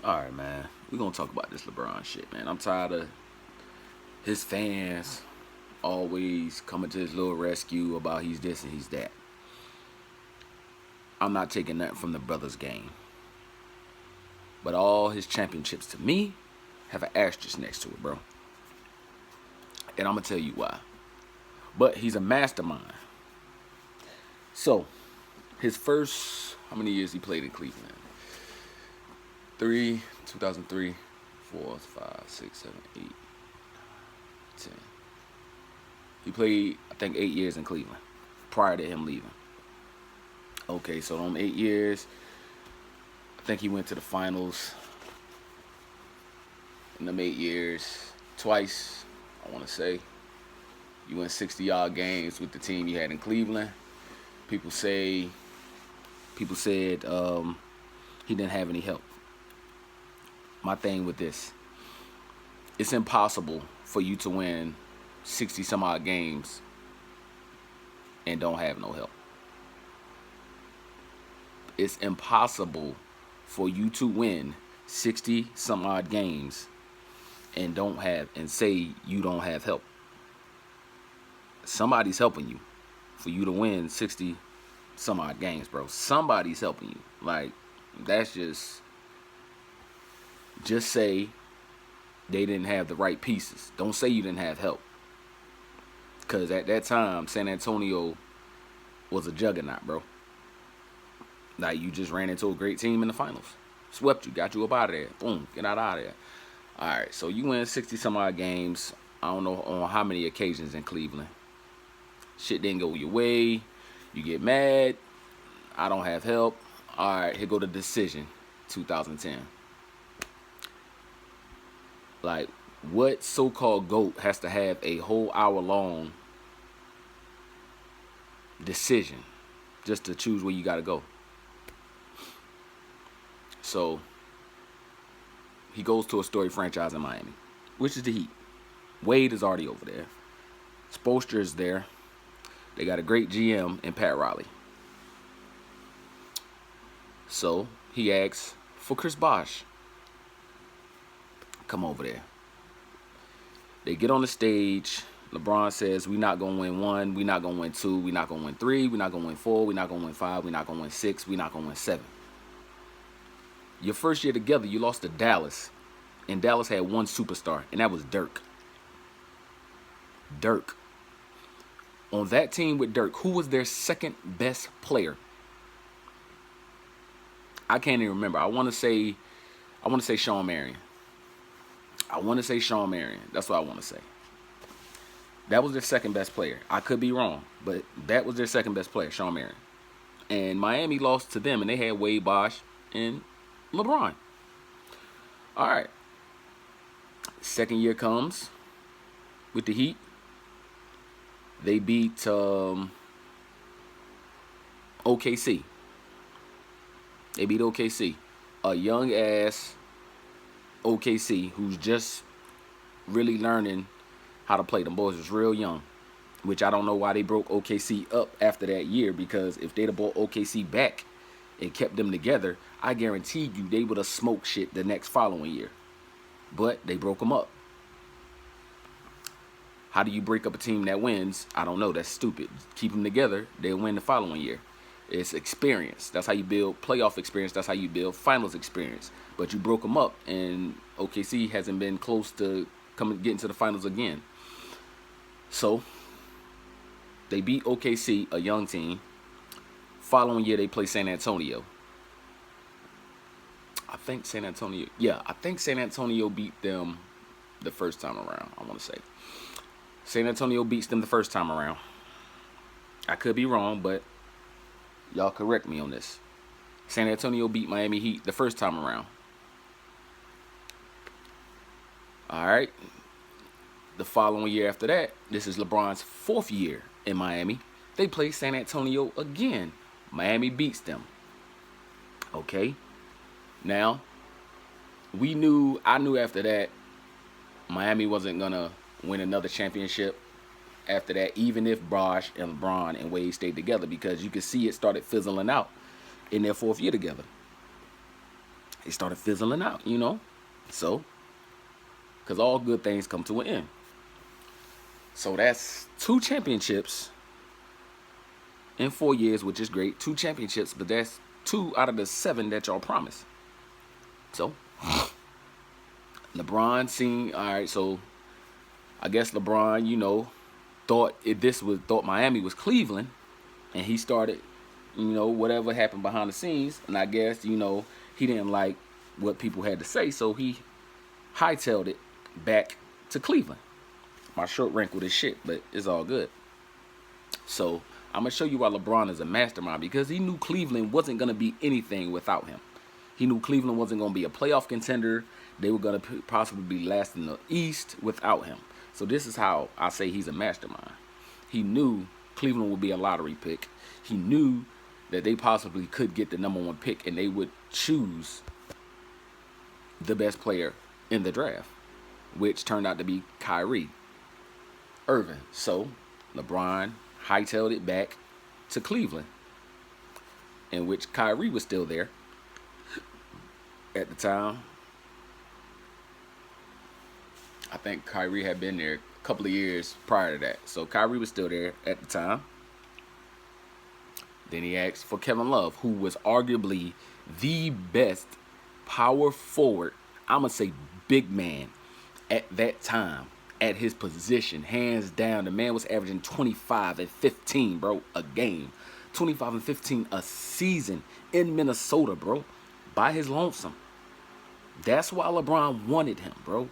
All right, man. We're going to talk about this LeBron shit, man. I'm tired of his fans always coming to his little rescue about he's this and he's that. I'm not taking that from the brother's game. But all his championships to me have an asterisk next to it, bro. And I'm going to tell you why. But he's a mastermind. So, his first, how many years he played in Cleveland? 2003, 4, 5, 6, 7, 8, 10. He played, I think, 8 years in Cleveland prior to him leaving. Okay, so them 8 years, I think he went to the finals in them 8 years twice, I want to say. You went 60-yard games with the team you had in Cleveland. People said he didn't have any help. My thing with this, it's impossible for you to win 60 some odd games and don't have no help. It's impossible for you to win 60 some odd games and say you don't have help. Somebody's helping you for you to win 60 some odd games, bro. Somebody's helping you. Like, that's just say they didn't have the right pieces. Don't say you didn't have help. Because at that time, San Antonio was a juggernaut, bro. Like, you just ran into a great team in the finals. Swept you, got you up out of there. Boom, get out of there. All right, so you win 60 some odd games. I don't know on how many occasions in Cleveland. Shit didn't go your way. You get mad. I don't have help. All right, here go the decision, 2010. Like, what so-called GOAT has to have a whole hour-long decision just to choose where you got to go? So, he goes to a storied franchise in Miami, which is the Heat. Wade is already over there. Spoelstra is there. They got a great GM in Pat Riley. So, he asks for Chris Bosh. Come over there. They get on the stage. LeBron says, we're not going to win 1, we're not going to win 2, we're not going to win 3, we're not going to win 4, we're not going to win 5, we're not going to win 6, we're not going to win 7. Your first year together, you lost to Dallas. And Dallas had one superstar, and that was Dirk. Dirk. On that team with Dirk, who was their second best player? I can't even remember. I want to say Shawn Marion. That's what I want to say. That was their second best player. I could be wrong, but that was their second best player, Shawn Marion. And Miami lost to them, and they had Wade, Bosh, and LeBron. All right. Second year comes with the Heat. They beat OKC. They beat OKC. A young-ass OKC who's just really learning how to play. Them boys was real young, which I don't know why they broke OKC up after that year, because if they'd have brought OKC back and kept them together, I guarantee you they would have smoked shit the next following year. But they broke them up. How do you break up a team that wins? I don't know. That's stupid. Keep them together. They'll win the following year. It's experience. That's how you build playoff experience. That's how you build finals experience. But you broke them up, and OKC hasn't been close to getting to the finals again. So, they beat OKC, a young team. Following year, they play San Antonio. I think San Antonio beat them the first time around, I want to say. San Antonio beats them the first time around. I could be wrong, but y'all correct me on this. San Antonio beat Miami Heat the first time around. All right. The following year after that, this is LeBron's 4th year in Miami. They play San Antonio again. Miami beats them. Okay. Now, I knew after that, Miami wasn't going to win another championship after that, even if Bosh and LeBron and Wade stayed together, because you could see it started fizzling out in their 4th year together. It started fizzling out, you know. So, because all good things come to an end. So that's 2 championships in 4 years, which is great. 2 championships, but that's 2 out of the 7 that y'all promised. So, LeBron seen, all right, so I guess LeBron, thought Miami was Cleveland, and he started, whatever happened behind the scenes, and I guess, he didn't like what people had to say, so he hightailed it back to Cleveland. My shirt wrinkled as shit, but it's all good. So I'm gonna show you why LeBron is a mastermind, because he knew Cleveland wasn't gonna be anything without him. He knew Cleveland wasn't gonna be a playoff contender. They were gonna possibly be last in the East without him. So this is how I say he's a mastermind. He knew Cleveland would be a lottery pick. He knew that they possibly could get the #1 pick, and they would choose the best player in the draft, which turned out to be Kyrie Irving. So LeBron hightailed it back to Cleveland, in which Kyrie was still there at the time. I think Kyrie had been there a couple of years prior to that. So Kyrie was still there at the time. Then he asked for Kevin Love, who was arguably the best power forward, I'm going to say big man, at that time, at his position, hands down. The man was averaging 25 and 15, bro, a game. 25 and 15 a season in Minnesota, bro, by his lonesome. That's why LeBron wanted him, bro.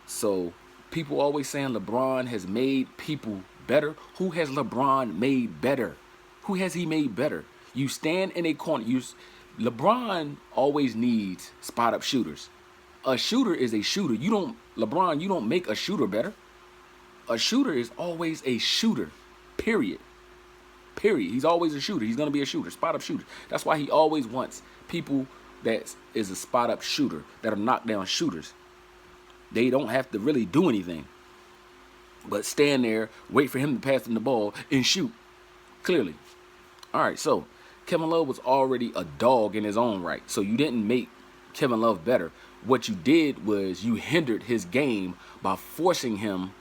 So people always saying LeBron has made people better. Who has LeBron made better? Who has he made better? You stand in a corner. LeBron always needs spot-up shooters. A shooter is a shooter. LeBron, you don't make a shooter better. A shooter is always a shooter, period. Period. He's always a shooter. He's going to be a shooter, spot-up shooter. That's why he always wants people that is a spot-up shooter, that are knockdown shooters. They don't have to really do anything but stand there, wait for him to pass them the ball, and shoot. Clearly. All right, so Kevin Love was already a dog in his own right. So you didn't make Kevin Love better. What you did was you hindered his game by forcing him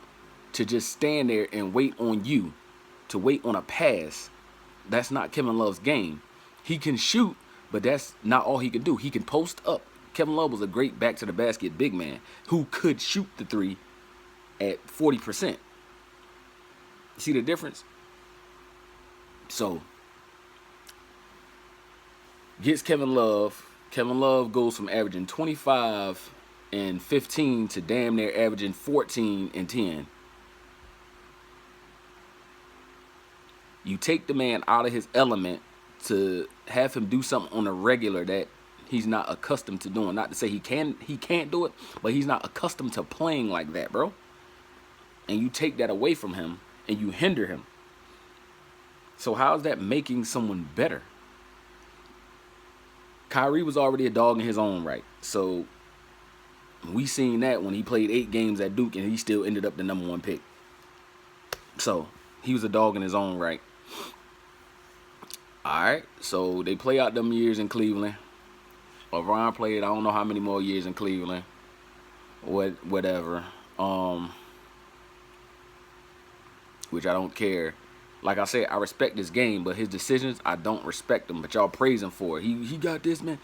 to just stand there and wait on you, to wait on a pass. That's not Kevin Love's game. He can shoot, but that's not all he can do. He can post up. Kevin Love was a great back-to-the-basket big man who could shoot the three at 40%. See the difference? So, gets Kevin Love. Kevin Love goes from averaging 25 and 15 to damn near averaging 14 and 10. You take the man out of his element to have him do something on a regular that he's not accustomed to doing. Not to say he can't do it, but he's not accustomed to playing like that, bro. And you take that away from him and you hinder him. So how's that making someone better? Kyrie was already a dog in his own right. So we seen that when he played 8 games at Duke and he still ended up the #1 pick. So he was a dog in his own right. All right, so they play out them years in Cleveland. LeBron played I don't know how many more years in Cleveland. Whatever. Which I don't care. Like I said, I respect this game, but his decisions, I don't respect them. But y'all praise him for it. He got this, man.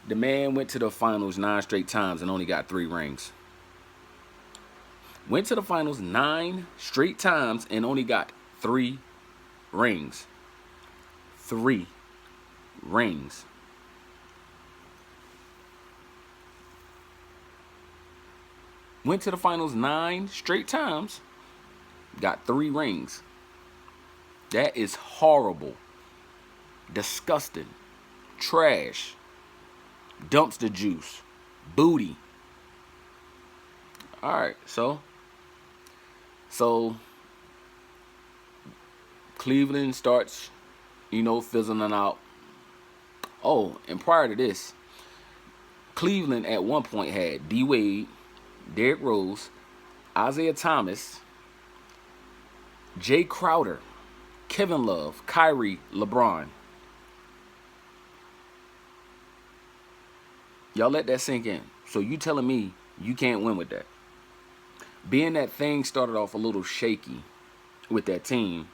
The man went to the finals 9 straight times and only got 3 rings. Went to the finals 9 straight times and only got 3 rings. 3 rings. Went to the finals 9 straight times, got 3 rings. That is horrible. Disgusting. Trash. Dumpster juice. Booty. Alright, so Cleveland starts, fizzling out. Oh, and prior to this, Cleveland at one point had D. Wade, Derrick Rose, Isaiah Thomas, Jay Crowder, Kevin Love, Kyrie, LeBron. Y'all let that sink in. So you telling me you can't win with that? Being that thing started off a little shaky with that team,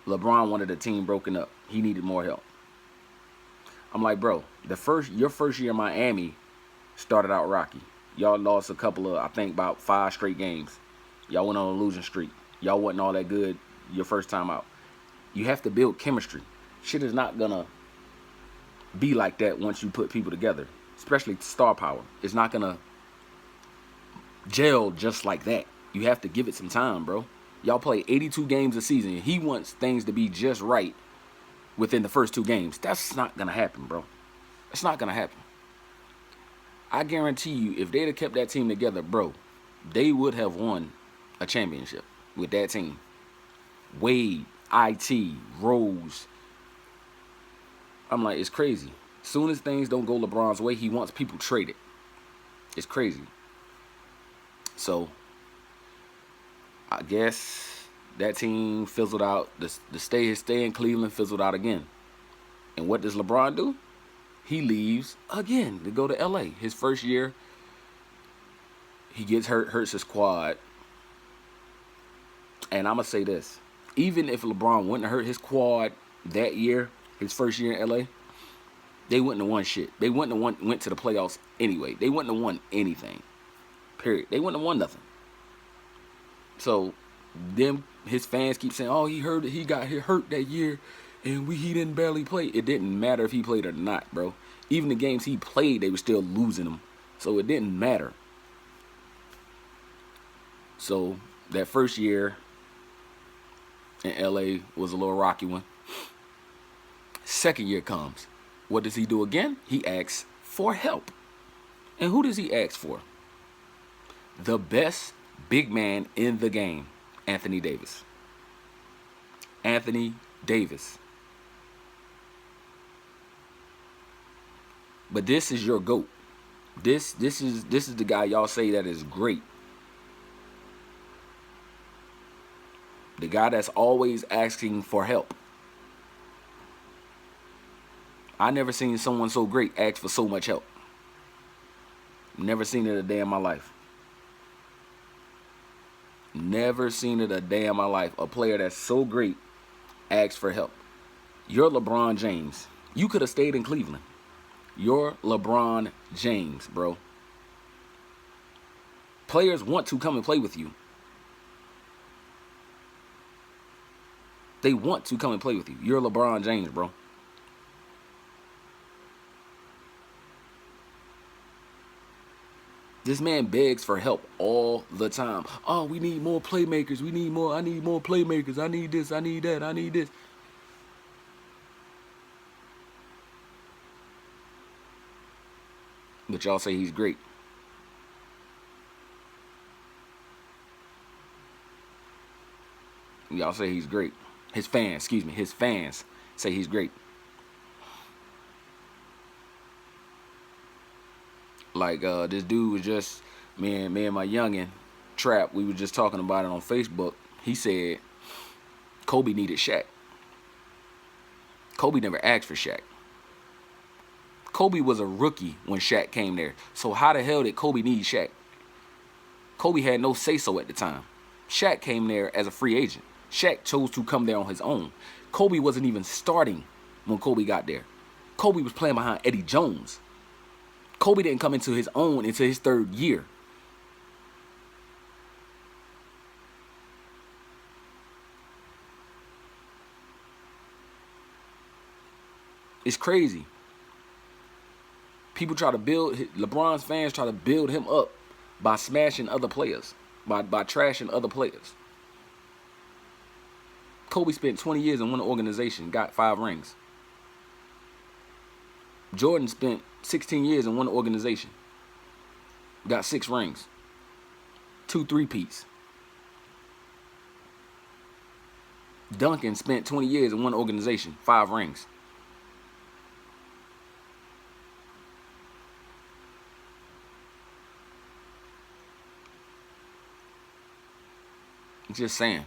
LeBron wanted the team broken up. He needed more help. I'm like, bro, your first year in Miami started out rocky. Y'all lost a couple of, I think, about 5 straight games. Y'all went on a losing streak. Y'all wasn't all that good your first time out. You have to build chemistry. Shit is not gonna be like that once you put people together, especially star power. It's not gonna gel just like that. You have to give it some time, bro. Y'all play 82 games a season. He wants things to be just right within the first 2 games. That's not gonna happen, bro. It's not gonna happen. I guarantee you, if they'd have kept that team together, bro, they would have won a championship with that team. Wade, IT, Rose. I'm like, it's crazy. Soon as things don't go LeBron's way, he wants people traded. It's crazy. So, I guess that team fizzled out. The stay in Cleveland fizzled out again. And what does LeBron do? He leaves again to go to LA. His first year, he gets hurt, hurts his quad. And I'm going to say this. Even if LeBron wouldn't have hurt his quad that year, his first year in LA, they wouldn't have won shit. They wouldn't have went to the playoffs anyway. They wouldn't have won anything. Period. They wouldn't have won nothing. So, his fans keep saying, oh, he got hurt that year, and he didn't barely play. It didn't matter if he played or not, bro. Even the games he played, they were still losing them. So it didn't matter. So that first year in LA was a little rocky one. Second year comes. What does he do again? He asks for help. And who does he ask for? The best big man in the game, Anthony Davis. Anthony Davis. But this is your GOAT. This is the guy y'all say that is great. The guy that's always asking for help. I never seen someone so great ask for so much help. Never seen it a day in my life. Never seen it a day in my life. A player that's so great asks for help. You're LeBron James. You could have stayed in Cleveland. You're LeBron James, bro. Players want to come and play with you. They want to come and play with you. You're LeBron James, bro. This man begs for help all the time. Oh, we need more playmakers. I need more playmakers. I need this. I need that. I need this. But y'all say he's great. Y'all say he's great. His fans say he's great. Like this dude was just me and my youngin' Trap. We were just talking about it on Facebook. He said Kobe needed Shaq. Kobe never asked for Shaq. Kobe was a rookie when Shaq came there. So how the hell did Kobe need Shaq? Kobe had no say-so at the time. Shaq came there as a free agent. Shaq chose to come there on his own. Kobe wasn't even starting when Kobe got there. Kobe was playing behind Eddie Jones. Kobe didn't come into his own until his 3rd year. It's crazy. People try to LeBron's fans try to build him up by smashing other players, by trashing other players. Kobe spent 20 years in one organization, got 5 rings. Jordan spent 16 years in one organization, got 6 rings, 2 3-peats. Duncan spent 20 years in one organization, 5 rings. Just saying.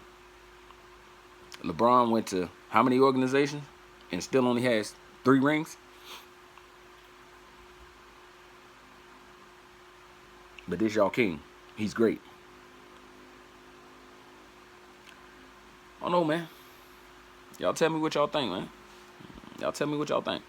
LeBron went to how many organizations and still only has 3 rings? But this y'all king. He's great. I don't know, man. Y'all tell me what y'all think, man. Y'all tell me what y'all think.